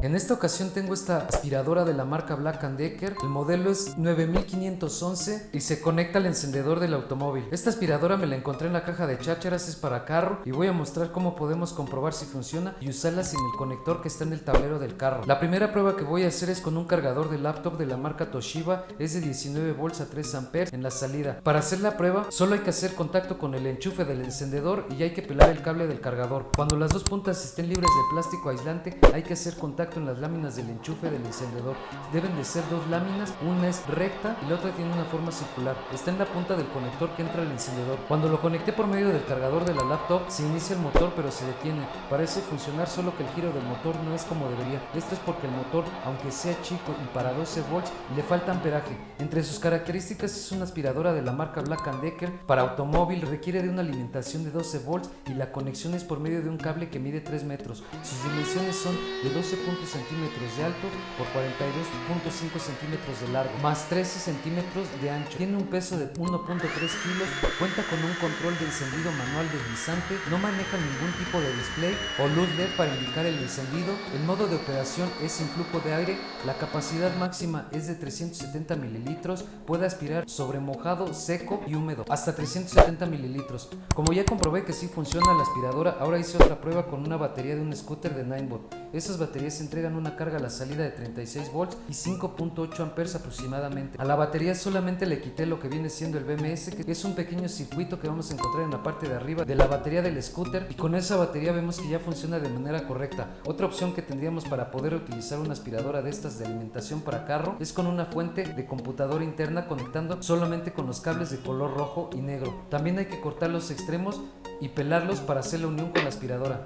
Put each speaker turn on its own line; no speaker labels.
En esta ocasión tengo esta aspiradora de la marca Black & Decker. El modelo es 9511 y se conecta al encendedor del automóvil. Esta aspiradora me la encontré en la caja de chácharas, es para carro, y voy a mostrar cómo podemos comprobar si funciona y usarla sin el conector que está en el tablero del carro. La primera prueba que voy a hacer es con un cargador de laptop de la marca Toshiba. Es de 19 volts a 3 amperes en la salida. Para hacer la prueba solo hay que hacer contacto con el enchufe del encendedor y hay que pelar el cable del cargador. Cuando las dos puntas estén libres de plástico aislante, hay que hacer contacto en las láminas del enchufe del encendedor. Deben de ser dos láminas, una es recta y la otra tiene una forma circular. Está en la punta del conector que entra al encendedor. Cuando lo conecté por medio del cargador de la laptop, se inicia el motor pero se detiene. Parece funcionar, solo que el giro del motor no es como debería. Esto es porque el motor, aunque sea chico y para 12 volts, le falta amperaje. Entre sus características es una aspiradora de la marca Black & Decker para automóvil, requiere de una alimentación de 12 volts y la conexión es por medio de un cable que mide 3 metros. Sus dimensiones son de 12 centímetros de alto por 42.5 centímetros de largo, más 13 centímetros de ancho. Tiene un peso de 1.3 kilos, cuenta con un control de encendido manual deslizante, no maneja ningún tipo de display o luz LED para indicar el encendido. El modo de operación es sin flujo de aire, la capacidad máxima es de 370 mililitros, puede aspirar sobre mojado, seco y húmedo, hasta 370 mililitros. Como ya comprobé que sí funciona la aspiradora, ahora hice otra prueba con una batería de un scooter de 9V. Esas baterías entregan una carga a la salida de 36 volts y 5.8 amperes aproximadamente. A la batería solamente le quité lo que viene siendo el BMS, que es un pequeño circuito que vamos a encontrar en la parte de arriba de la batería del scooter, y con esa batería vemos que ya funciona de manera correcta. Otra opción que tendríamos para poder utilizar una aspiradora de estas de alimentación para carro es con una fuente de computadora interna, conectando solamente con los cables de color rojo y negro. También hay que cortar los extremos y pelarlos para hacer la unión con la aspiradora.